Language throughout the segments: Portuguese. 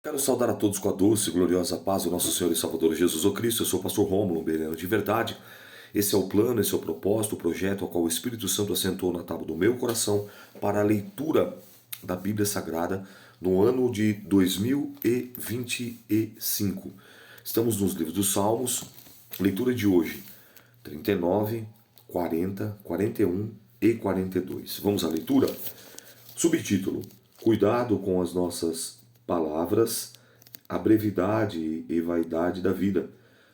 Quero saudar a todos com a doce e gloriosa paz do nosso Senhor e Salvador Jesus o Cristo. Eu sou o pastor Rômulo Beleno de Verdade. Esse é o plano, esse é o propósito, o projeto ao qual o Espírito Santo assentou na tábua do meu coração para a leitura da Bíblia Sagrada no ano de 2025. Estamos nos livros dos Salmos, leitura de hoje, 39, 40, 41 e 42. Vamos à leitura? Subtítulo: Cuidado com as nossas palavras, a brevidade e vaidade da vida,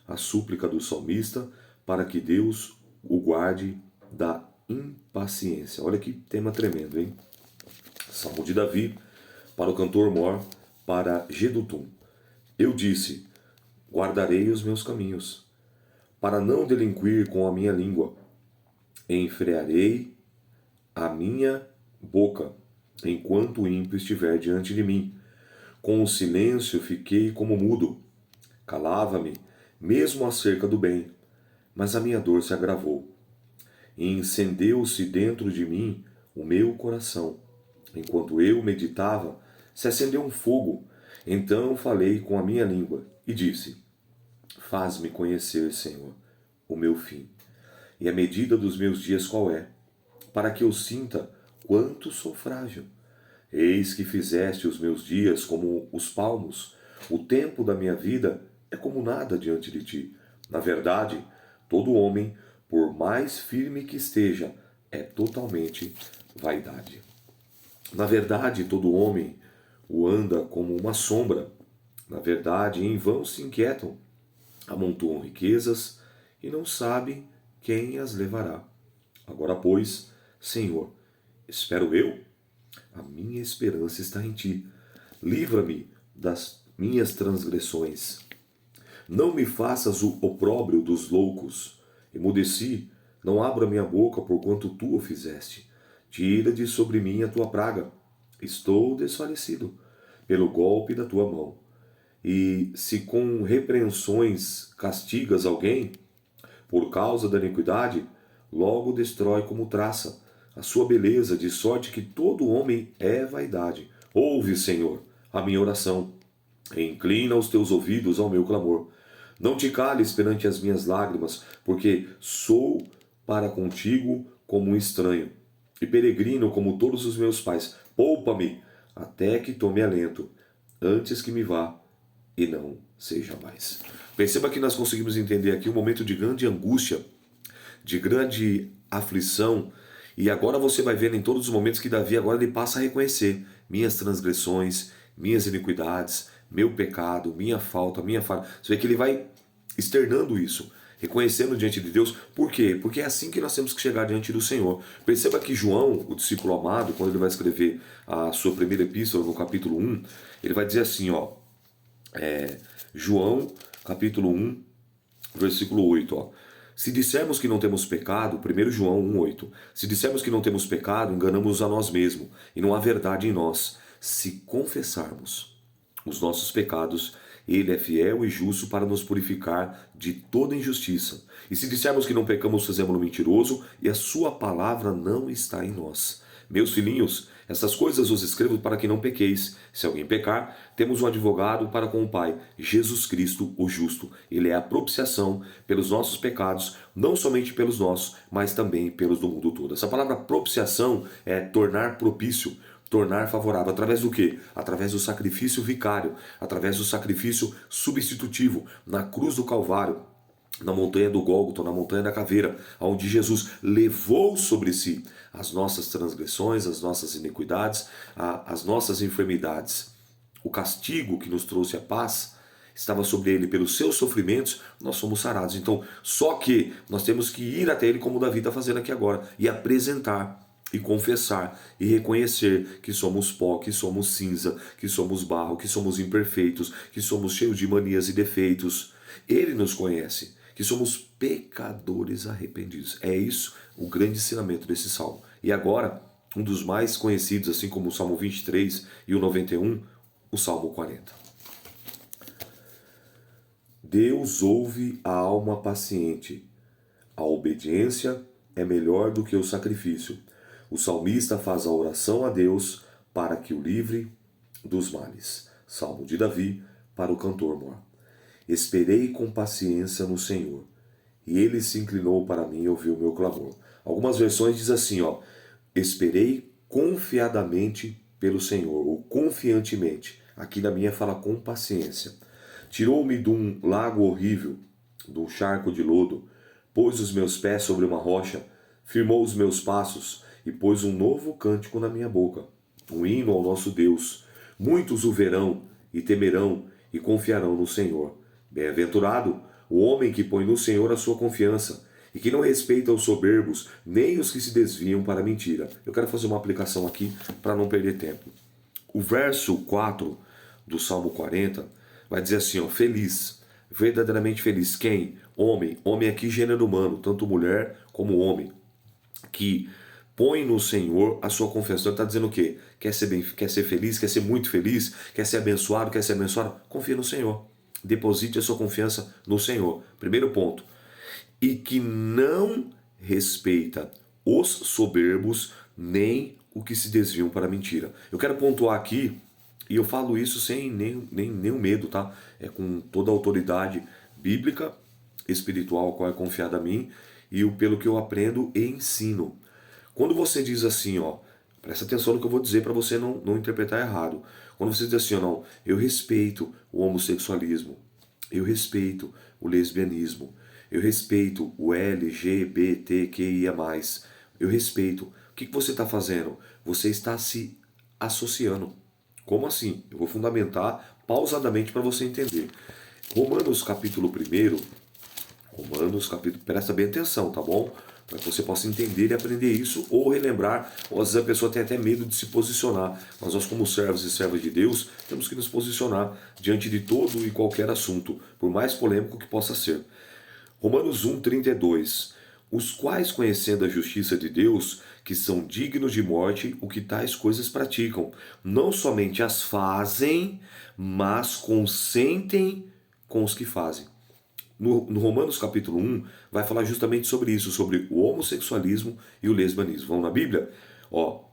a súplica do salmista para que Deus o guarde da impaciência. Olha que tema tremendo, hein? Salmo de Davi, para o cantor Mor, para Gedutum. Eu disse: guardarei os meus caminhos, para não delinquir com a minha língua. Enfrearei a minha boca, enquanto o ímpio estiver diante de mim. Com o silêncio fiquei como mudo. Calava-me, mesmo acerca do bem, mas a minha dor se agravou. E incendeu-se dentro de mim o meu coração. Enquanto eu meditava, se acendeu um fogo. Então falei com a minha língua e disse: faz-me conhecer, Senhor, o meu fim, e a medida dos meus dias qual é, para que eu sinta quanto sou frágil. Eis que fizeste os meus dias como os palmos, o tempo da minha vida é como nada diante de ti. Na verdade, todo homem, por mais firme que esteja, é totalmente vaidade. Na verdade, todo homem o anda como uma sombra. Na verdade, em vão se inquietam, amontoam riquezas e não sabem quem as levará. Agora, pois, Senhor, espero eu? A minha esperança está em ti. Livra-me das minhas transgressões. Não me faças o opróbrio dos loucos. Emudeci, não abro a minha boca, porquanto tu o fizeste. Tira de sobre mim a tua praga. Estou desfalecido pelo golpe da tua mão. E se com repreensões castigas alguém, por causa da iniquidade, logo destrói como traça a sua beleza, de sorte que todo homem é vaidade. Ouve, Senhor, a minha oração, e inclina os teus ouvidos ao meu clamor. Não te cales perante as minhas lágrimas, porque sou para contigo como um estranho, e peregrino como todos os meus pais. Poupa-me, até que tome alento, antes que me vá e não seja mais. Perceba que nós conseguimos entender aqui um momento de grande angústia, de grande aflição, e agora você vai ver em todos os momentos que Davi agora ele passa a reconhecer minhas transgressões, minhas iniquidades, meu pecado, minha falta, minha falha. Você vê que ele vai externando isso, reconhecendo diante de Deus. Por quê? Porque é assim que nós temos que chegar diante do Senhor. Perceba que João, o discípulo amado, quando ele vai escrever a sua primeira epístola, no capítulo 1, ele vai dizer assim, ó, João, capítulo 1, versículo 8, ó. Se dissermos que não temos pecado, 1 João 1,8. Se dissermos que não temos pecado, enganamos a nós mesmos, e não há verdade em nós. Se confessarmos os nossos pecados, ele é fiel e justo para nos purificar de toda injustiça. E se dissermos que não pecamos, fazemos-lo mentiroso, e a sua palavra não está em nós. Meus filhinhos, essas coisas os escrevo para que não pequeis. Se alguém pecar, temos um advogado para com o Pai, Jesus Cristo, o justo. Ele é a propiciação pelos nossos pecados, não somente pelos nossos, mas também pelos do mundo todo. Essa palavra propiciação é tornar propício, tornar favorável. Através do quê? Através do sacrifício vicário, através do sacrifício substitutivo na cruz do Calvário, na montanha do Gólgota, na montanha da caveira, onde Jesus levou sobre si as nossas transgressões, as nossas iniquidades, as nossas enfermidades. O castigo que nos trouxe a paz estava sobre ele. Pelos seus sofrimentos, nós somos sarados. Então, só que nós temos que ir até ele, como Davi está fazendo aqui agora, e apresentar, e confessar, e reconhecer que somos pó, que somos cinza, que somos barro, que somos imperfeitos, que somos cheios de manias e defeitos. Ele nos conhece, que somos pecadores arrependidos. É isso o grande ensinamento desse salmo. E agora, um dos mais conhecidos, assim como o Salmo 23 e o 91, o Salmo 40. Deus ouve a alma paciente. A obediência é melhor do que o sacrifício. O salmista faz a oração a Deus para que o livre dos males. Salmo de Davi para o cantor mor. Esperei com paciência no Senhor, e ele se inclinou para mim e ouviu o meu clamor. Algumas versões diz assim, ó, esperei confiadamente pelo Senhor, ou confiantemente. Aqui na minha fala com paciência. Tirou-me de um lago horrível, de um charco de lodo, pôs os meus pés sobre uma rocha, firmou os meus passos e pôs um novo cântico na minha boca, um hino ao nosso Deus. Muitos o verão e temerão e confiarão no Senhor. Bem-aventurado o homem que põe no Senhor a sua confiança e que não respeita os soberbos, nem os que se desviam para a mentira. Eu quero fazer uma aplicação aqui para não perder tempo. O verso 4 do Salmo 40 vai dizer assim, ó, feliz, verdadeiramente feliz. Quem? Homem. Homem aqui gênero humano, tanto mulher como homem, que põe no Senhor a sua confiança. Então ele está dizendo o quê? Quer ser feliz, quer ser muito feliz, quer ser abençoado, quer ser abençoado? Confia no Senhor. Deposite a sua confiança no Senhor. Primeiro ponto. E que não respeita os soberbos, nem o que se desviam para a mentira. Eu quero pontuar aqui, e eu falo isso sem nenhum medo, tá? É com toda a autoridade bíblica, espiritual, qual é confiada a mim, e pelo que eu aprendo e ensino. Quando você diz assim, ó, presta atenção no que eu vou dizer para você não interpretar errado. Quando você diz assim, ó, não, eu respeito o homossexualismo, eu respeito o lesbianismo, eu respeito o LGBTQIA+, eu respeito. O que você está fazendo? Você está se associando. Como assim? Eu vou fundamentar pausadamente para você entender. Romanos capítulo 1, presta bem atenção, tá bom? Para que você possa entender e aprender isso ou relembrar, ou às vezes a pessoa tem até medo de se posicionar, mas nós como servos e servas de Deus temos que nos posicionar diante de todo e qualquer assunto, por mais polêmico que possa ser. Romanos 1:32, os quais conhecendo a justiça de Deus, que são dignos de morte, o que tais coisas praticam, não somente as fazem, mas consentem com os que fazem. No Romanos capítulo 1, vai falar justamente sobre isso, sobre o homossexualismo e o lesbianismo. Vamos na Bíblia? Ó,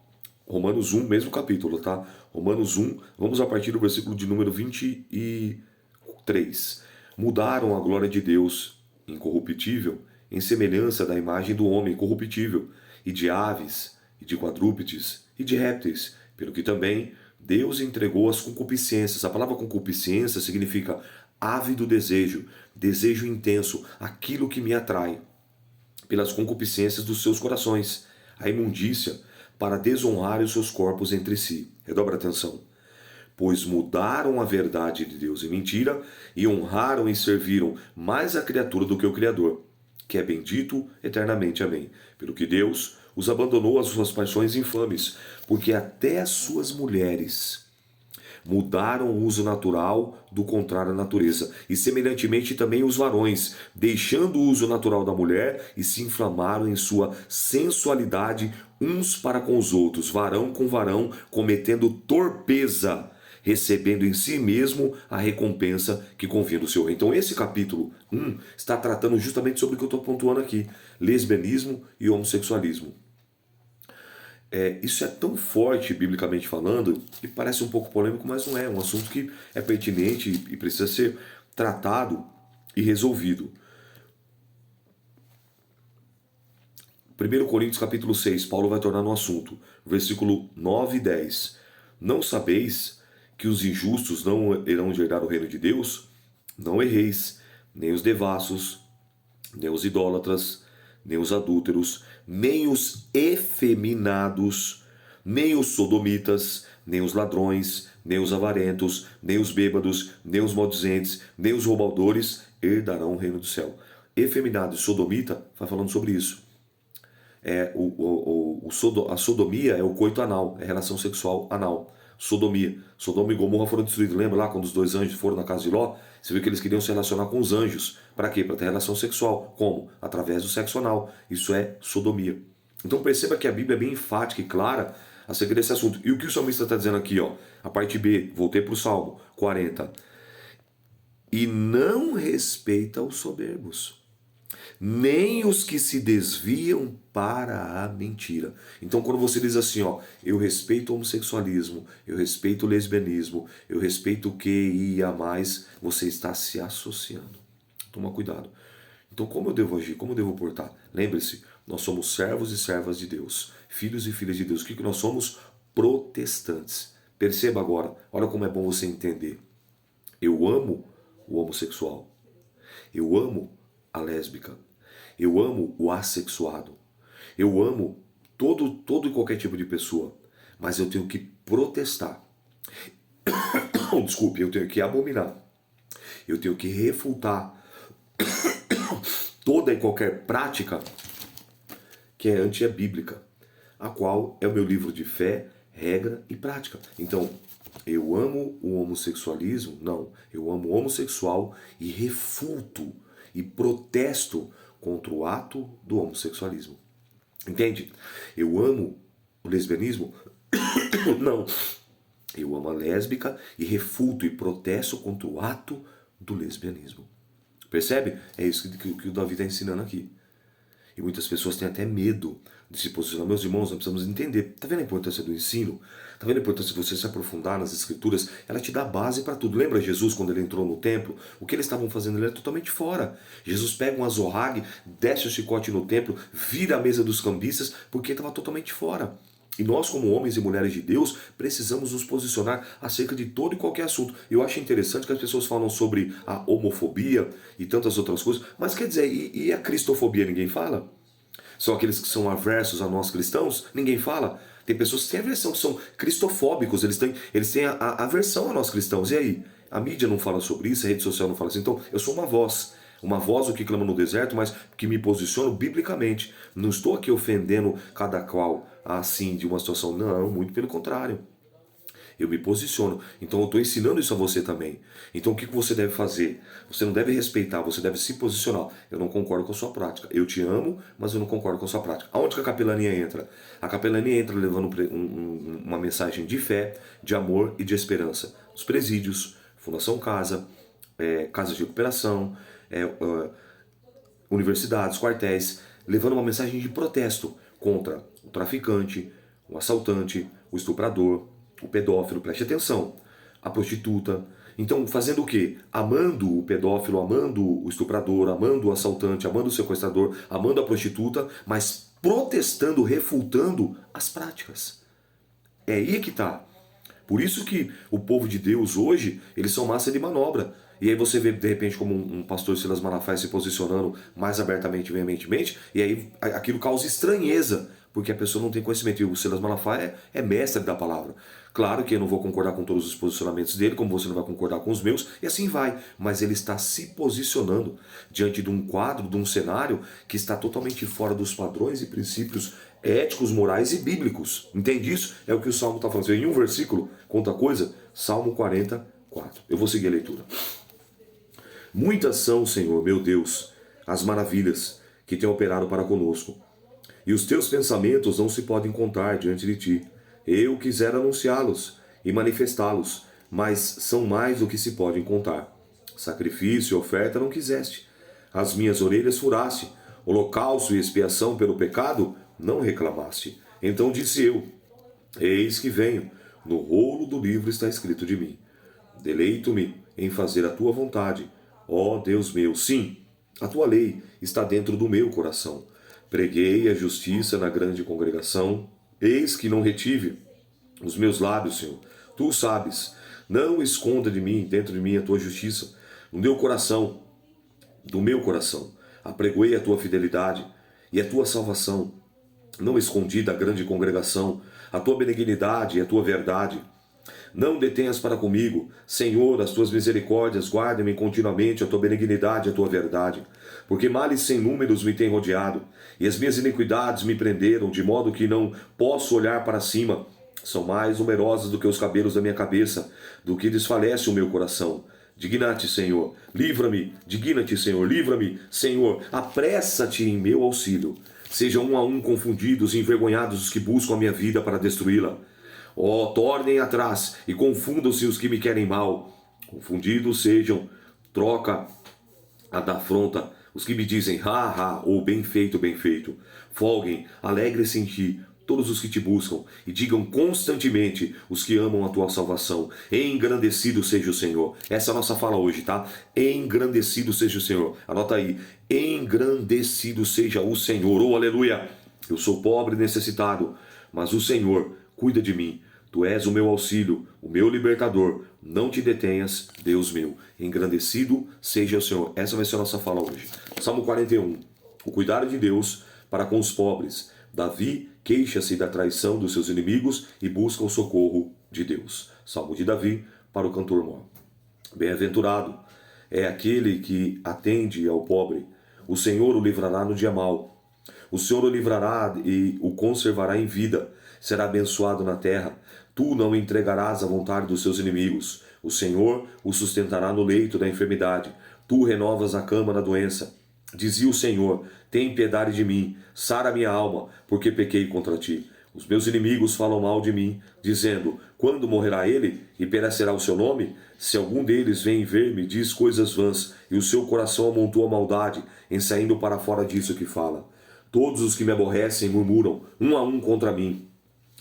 Romanos 1, mesmo capítulo, tá? Romanos 1, vamos a partir do versículo de número 23. Mudaram a glória de Deus incorruptível em semelhança da imagem do homem corruptível, e de aves, e de quadrúpedes, e de répteis, pelo que também Deus entregou as concupiscências. A palavra concupiscência significa ávido desejo, desejo intenso, aquilo que me atrai, pelas concupiscências dos seus corações, a imundícia, para desonrar os seus corpos entre si. Redobra atenção. Pois mudaram a verdade de Deus em mentira e honraram e serviram mais a criatura do que o Criador, que é bendito eternamente. Amém. Pelo que Deus os abandonou às suas paixões infames, porque até as suas mulheres mudaram o uso natural do contrário à natureza, e semelhantemente também os varões, deixando o uso natural da mulher, e se inflamaram em sua sensualidade uns para com os outros, varão com varão, cometendo torpeza, recebendo em si mesmo a recompensa que convinha do seu rei. Então esse capítulo 1 está tratando justamente sobre o que eu estou pontuando aqui, lesbianismo e homossexualismo. Isso é tão forte, biblicamente falando, que parece um pouco polêmico, mas não é. É um assunto que é pertinente e precisa ser tratado e resolvido. 1 Coríntios capítulo 6, Paulo vai tornar no assunto, versículo 9 e 10. Não sabeis que os injustos não irão herdar o reino de Deus? Não erreis, nem os devassos, nem os idólatras, nem os adúlteros, nem os efeminados, nem os sodomitas, nem os ladrões, nem os avarentos, nem os bêbados, nem os maldizentes, nem os roubadores herdarão o reino do céu. Efeminado e sodomita vai falando sobre isso. A sodomia é o coito anal, é a relação sexual anal. Sodomia. Sodoma e Gomorra foram destruídos. Lembra lá quando os dois anjos foram na casa de Ló? Você viu que eles queriam se relacionar com os anjos. Para quê? Para ter relação sexual. Como? Através do sexo anal. Isso é sodomia. Então perceba que a Bíblia é bem enfática e clara acerca desse assunto. E o que o salmista está dizendo aqui? Ó, a parte B, voltei para o Salmo 40. E não respeita os soberbos. nem os que se desviam para a mentira. Então, quando você diz assim, ó, eu respeito o homossexualismo, eu respeito o lesbianismo, eu respeito o QIA+, você está se associando. Toma cuidado. Então, como eu devo agir? Como eu devo portar? Lembre-se, nós somos servos e servas de Deus, filhos e filhas de Deus. O que nós somos? Protestantes. Perceba agora, olha como é bom você entender. Eu amo o homossexual. Eu amo a lésbica. Eu amo o assexuado. Eu amo todo e qualquer tipo de pessoa. Mas eu tenho que protestar. Desculpe, eu tenho que abominar. Eu tenho que refutar toda e qualquer prática que é anti-bíblica, a qual é o meu livro de fé, regra e prática. Então, eu amo o homossexualismo? Não. Eu amo o homossexual e refuto e protesto contra o ato do homossexualismo. Entende? Eu amo o lesbianismo? Não. Eu amo a lésbica e refuto e protesto contra o ato do lesbianismo. Percebe? É isso que o Davi está ensinando aqui. E muitas pessoas têm até medo de se posicionar. Meus irmãos, nós precisamos entender. Está vendo a importância do ensino? Está vendo a importância de você se aprofundar nas escrituras? Ela te dá base para tudo. Lembra Jesus quando ele entrou no templo? O que eles estavam fazendo? Ele era totalmente fora. Jesus pega um azorrague, desce o chicote no templo, vira a mesa dos cambistas, porque estava totalmente fora. E nós, como homens e mulheres de Deus, precisamos nos posicionar acerca de todo e qualquer assunto. Eu acho interessante que as pessoas falam sobre a homofobia e tantas outras coisas, mas quer dizer, e a cristofobia ninguém fala? São aqueles que são aversos a nós cristãos? Ninguém fala? Tem pessoas que têm aversão, que são cristofóbicos, eles têm a aversão a nós cristãos. E aí? A mídia não fala sobre isso, a rede social não fala assim. Então, eu sou uma voz. Uma voz o que clama no deserto, mas que me posiciono biblicamente. Não estou aqui ofendendo cada qual assim de uma situação. Não, muito pelo contrário. Eu me posiciono. Então eu estou ensinando isso a você também. Então o que você deve fazer? Você não deve respeitar, você deve se posicionar. Eu não concordo com a sua prática. Eu te amo, mas eu não concordo com a sua prática. Aonde que a capelania entra? A capelania entra levando uma mensagem de fé, de amor e de esperança. Os presídios, Fundação Casa, casas de recuperação, universidades, quartéis, levando uma mensagem de protesto contra o traficante, o assaltante, o estuprador, o pedófilo, preste atenção, a prostituta. Então, fazendo o quê? Amando o pedófilo, amando o estuprador, amando o assaltante, amando o sequestrador, amando a prostituta, mas protestando, refutando as práticas. É aí que está. Por isso que o povo de Deus hoje, eles são massa de manobra. E aí você vê, de repente, como um pastor Silas Malafaia se posicionando mais abertamente e veementemente, e aí aquilo causa estranheza, porque a pessoa não tem conhecimento. E o Silas Malafaia é mestre da palavra. Claro que eu não vou concordar com todos os posicionamentos dele, como você não vai concordar com os meus, e assim vai. Mas ele está se posicionando diante de um quadro, de um cenário que está totalmente fora dos padrões e princípios éticos, morais e bíblicos. Entende isso? É o que o Salmo está falando. Em um versículo, conta coisa, Salmo 44. Eu vou seguir a leitura. Muitas são, Senhor, meu Deus, as maravilhas que tem operado para conosco. E os teus pensamentos não se podem contar diante de ti. Eu quisera anunciá-los e manifestá-los, mas são mais do que se podem contar. Sacrifício e oferta não quiseste. As minhas orelhas furaste. Holocausto e expiação pelo pecado não reclamaste. Então disse eu, eis que venho. No rolo do livro está escrito de mim. Deleito-me em fazer a tua vontade. Ó Deus meu, sim, a tua lei está dentro do meu coração. Preguei a justiça na grande congregação. Eis que não retive os meus lábios, Senhor. Tu sabes. Não esconda de mim, dentro de mim, a tua justiça. No meu coração, do meu coração, apregoei a tua fidelidade e a tua salvação. Não escondi da grande congregação a tua benignidade e a tua verdade. Não detenhas para comigo, Senhor, as tuas misericórdias, guarda-me continuamente a tua benignidade e a tua verdade. Porque males sem números me têm rodeado, e as minhas iniquidades me prenderam, de modo que não posso olhar para cima. São mais numerosas do que os cabelos da minha cabeça, do que desfalece o meu coração. Digna-te, Senhor, livra-me, digna-te, Senhor, livra-me, Senhor, apressa-te em meu auxílio. Sejam um a um confundidos e envergonhados os que buscam a minha vida para destruí-la. Ó, tornem atrás e confundam-se os que me querem mal. Confundidos sejam, troca a da afronta, Os que me dizem, ou bem feito, bem feito. Folguem, alegre-se em ti, todos os que te buscam, e digam constantemente os que amam a tua salvação. Engrandecido seja o Senhor. Essa é a nossa fala hoje, tá? Engrandecido seja o Senhor. Anota aí. Engrandecido seja o Senhor. Oh, aleluia! Eu sou pobre e necessitado, mas o Senhor cuida de mim. Tu és o meu auxílio, o meu libertador. Não te detenhas, Deus meu. Engrandecido seja o Senhor. Essa vai ser a nossa fala hoje. Salmo 41. O cuidado de Deus para com os pobres. Davi queixa-se da traição dos seus inimigos e busca o socorro de Deus. Salmo de Davi para o cantor mor. Bem-aventurado é aquele que atende ao pobre. O Senhor o livrará no dia mau. O Senhor o livrará e o conservará em vida. Será abençoado na terra. Tu não entregarás à vontade dos seus inimigos. O Senhor o sustentará no leito da enfermidade. Tu renovas a cama na doença. Dizia o Senhor, tem piedade de mim, sara minha alma, porque pequei contra ti. Os meus inimigos falam mal de mim, dizendo, quando morrerá ele e perecerá o seu nome? Se algum deles vem ver-me, diz coisas vãs, e o seu coração amontoa maldade, em saindo para fora disso que fala. Todos os que me aborrecem murmuram, um a um contra mim.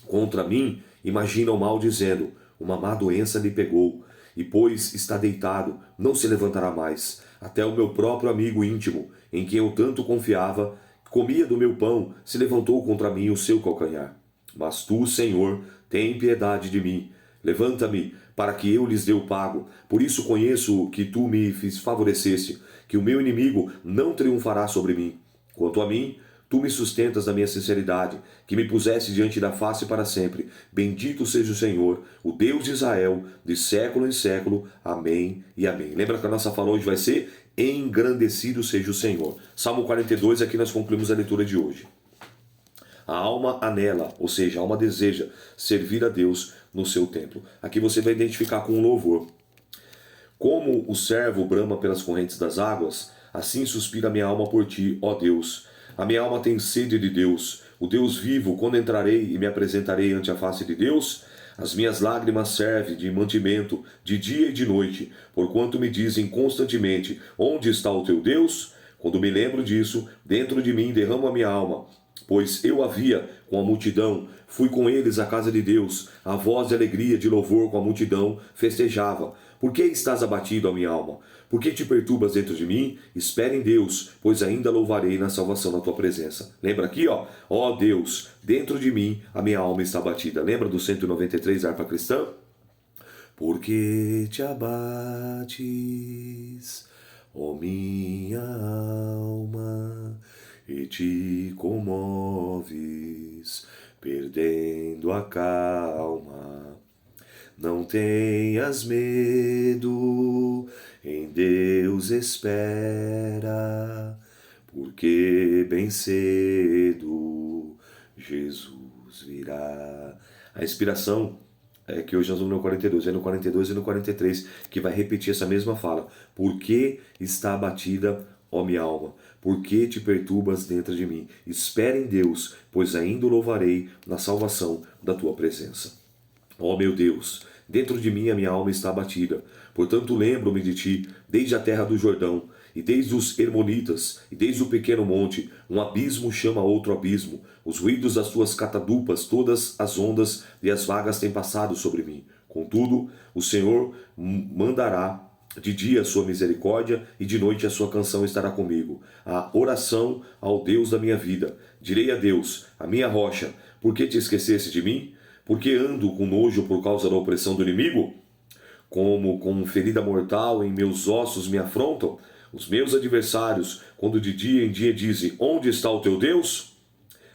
Contra mim imaginam mal, dizendo, uma má doença lhe pegou, e pois está deitado, não se levantará mais. Até o meu próprio amigo íntimo, em quem eu tanto confiava, comia do meu pão, se levantou contra mim o seu calcanhar. Mas tu, Senhor, tem piedade de mim. Levanta-me, para que eu lhes dê o pago. Por isso conheço que tu me favoreceste, que o meu inimigo não triunfará sobre mim. Quanto a mim, tu me sustentas na minha sinceridade, que me puseste diante da face para sempre. Bendito seja o Senhor, o Deus de Israel, de século em século. Amém e amém. Lembra que a nossa fala hoje vai ser engrandecido seja o Senhor. Salmo 42, aqui nós concluímos a leitura de hoje. A alma anela, ou seja, a alma deseja servir a Deus no seu templo. Aqui você vai identificar com um louvor. Como o servo brama pelas correntes das águas, assim suspira minha alma por ti, ó Deus. A minha alma tem sede de Deus, o Deus vivo. Quando entrarei e me apresentarei ante a face de Deus? As minhas lágrimas servem de mantimento de dia e de noite, porquanto me dizem constantemente, onde está o teu Deus? Quando me lembro disso, dentro de mim derramo a minha alma, pois eu havia com a multidão, fui com eles à casa de Deus, a voz de alegria, de louvor com a multidão, festejava. Por que estás abatido, a minha alma? Por que te perturbas dentro de mim? Espere em Deus, pois ainda louvarei na salvação da tua presença. Lembra aqui, ó? Ó Deus, dentro de mim a minha alma está abatida. Lembra do 193, harpa cristã? Por que te abates, ó minha alma, e te comoves, perdendo a calma? Não tenhas medo, em Deus espera, porque bem cedo Jesus virá. A inspiração é que hoje nós vamos no 42, é no 42 e no 43 que vai repetir essa mesma fala. Por que está abatida, ó minha alma? Por que te perturbas dentro de mim? Espera em Deus, pois ainda o louvarei na salvação da tua presença. Ó meu Deus, dentro de mim a minha alma está abatida. Portanto lembro-me de ti, desde a terra do Jordão, e desde os Hermonitas, e desde o pequeno monte, um abismo chama outro abismo. Os ruídos das tuas catadupas, todas as ondas e as vagas têm passado sobre mim. Contudo, o Senhor mandará de dia a sua misericórdia, e de noite a sua canção estará comigo. A oração ao Deus da minha vida. Direi a Deus, a minha rocha, por que te esqueceste de mim? Por que ando com nojo por causa da opressão do inimigo? Como com ferida mortal em meus ossos me afrontam? Os meus adversários, quando de dia em dia dizem, onde está o teu Deus?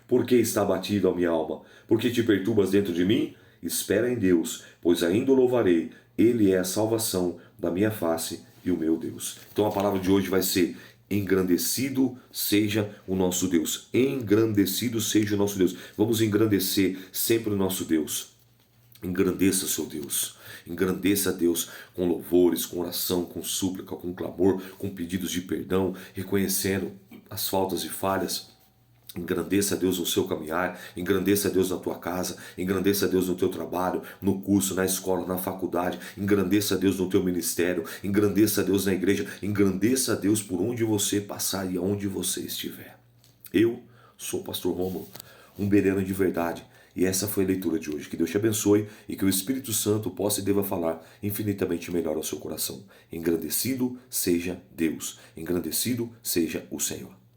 Por que está abatido a minha alma? Por que te perturbas dentro de mim? Espera em Deus, pois ainda o louvarei. Ele é a salvação da minha face e o meu Deus. Então a palavra de hoje vai ser engrandecido seja o nosso Deus. Engrandecido seja o nosso Deus. Vamos engrandecer sempre o nosso Deus. Engrandeça seu Deus. Engrandeça a Deus com louvores, com oração, com súplica, com clamor, com pedidos de perdão, reconhecendo as faltas e falhas. Engrandeça a Deus no seu caminhar, engrandeça a Deus na tua casa, engrandeça a Deus no teu trabalho, no curso, na escola, na faculdade, engrandeça a Deus no teu ministério, engrandeça a Deus na igreja, engrandeça a Deus por onde você passar e aonde você estiver. Eu sou o pastor Rômulo, um bereano de verdade, e essa foi a leitura de hoje. Que Deus te abençoe e que o Espírito Santo possa e deva falar infinitamente melhor ao seu coração. Engrandecido seja Deus, engrandecido seja o Senhor.